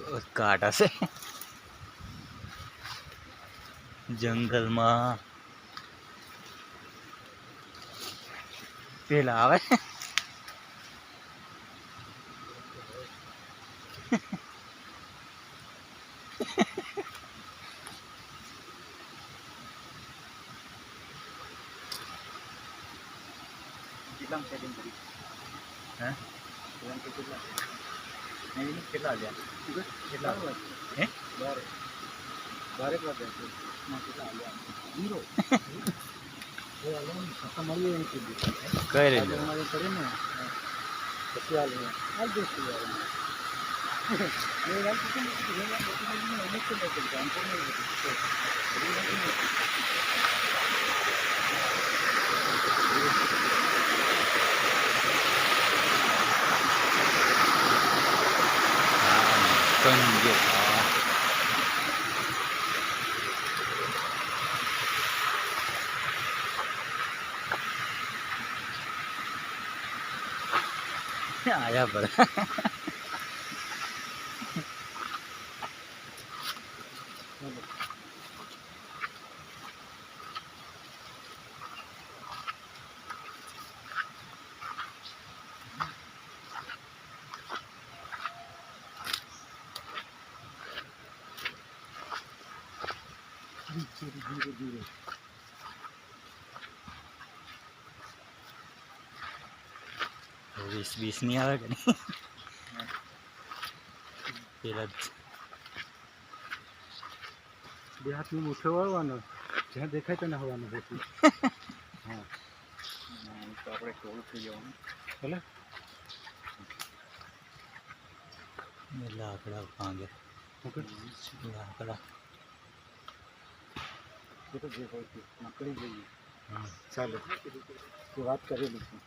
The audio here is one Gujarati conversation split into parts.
કાંટા છે જંગલમાં પેલા આવે કેટલા સેટિંગ કરી હે કેટલા નહીં કેટલા આવ્યા કેટલા હે 12 વાગ્યા કેટલા આવ્યા 0 મળીએ એમ કીધું કઈ રીતે અમારે પડે ને પછી હાલ દોસ્તી आया पर धीरे 20 नहीं आवे कि नहीं પેલા બે હાથનું મુઠ્ઠો વાળવાનો જ્યાં દેખાય તેને હવાનું હોતું હા તો આપણે થોડું થઈ જવાનું ભલે લાકડા ભાંગે લાકડા એ તો જે હોય તે નીકળી જઈએ ચાલો એ વાત કરેલી છે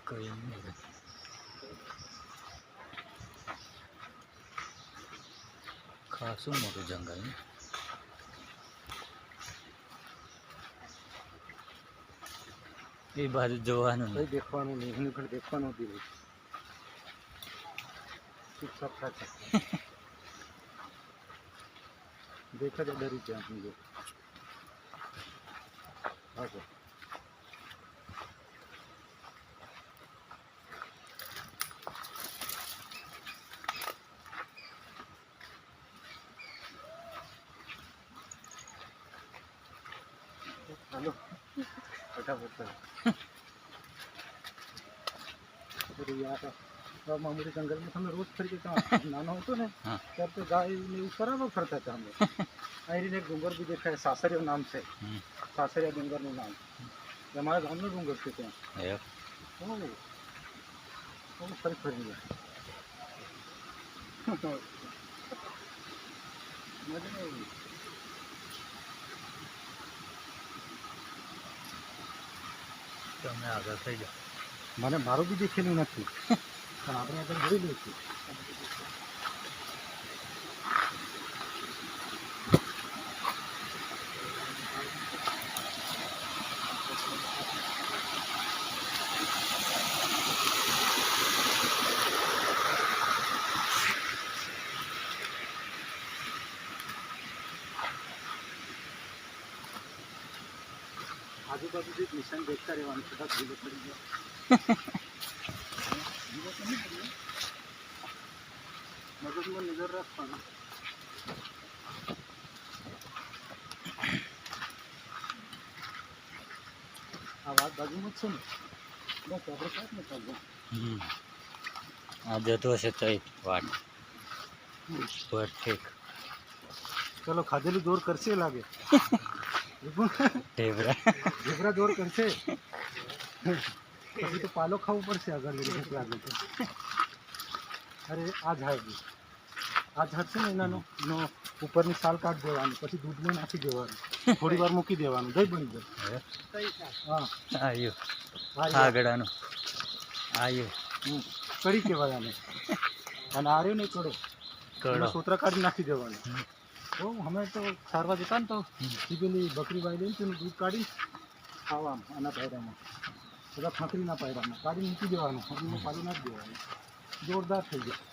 કઈ નહીં ખાસું મોટું જંગલ ને એ બાજુ જોવાનું નહીં દેખવાનું નહીં હું પણ દેખવાનું દીધું ચૂપચાપ થાય દેખા તો ડરી જાય સમજો હા સર हेलो फटाफट तो मामूली जंगल में हमें रोज फरी था नाना होतो ने तब तो गाय ने बराबर फरता था हमें आयरी एक डूंगर भी देखा है सासरिया नाम से सासरिया डूंगर નું નામ हमारे गांव में डूंगर છે ત્યાં ઓ ફરી ફરી ગયા મજા આવી તમે આગળ થઈ જાઓ મને મારું બી દેખેલું નથી પણ આપણે આગળ જોઈ લઈશું આજુબાજુ જે નિશાન દેખતા રહેવાનું છે ધીરે પડી ગયા મગજમાં નજર રાખવાનું આ વાત બાજુમાં જ છે ને બસ આપણે સાથ ને ચાલજો આ જતો હશે તો વાટ ઠીક ચલો ખાધેલું દોર કરશે લાગે ઢેબરા દોર કરશે પછી તો પાલો ખાવું પડશે આગળ ભૂખ લાગે તો અરે આ ઝાડ છે ને એનાનો ઉપરની સાલ કાઢી દેવાની પછી દૂધમાં નાખી દેવાનું થોડી વાર મૂકી દેવાનું દહીં બની જાય હા આવ્યું આગળનું આવ્યું કઢી કહેવાય આને અને આર્યો નહીં કડો સોતરા કાઢી નાખી દેવાનું તો અમે તો સારવા જતા ને તો એ પેલી બકરી વાઈ લઈને તેનું દૂધ કાઢી ખાવામાં આના પાયરામાં બધા ફાંકરીના પાયરામાં કાઢી મૂકી દેવાનું પાણી નાખી દેવાનું જોરદાર થઈ જાય.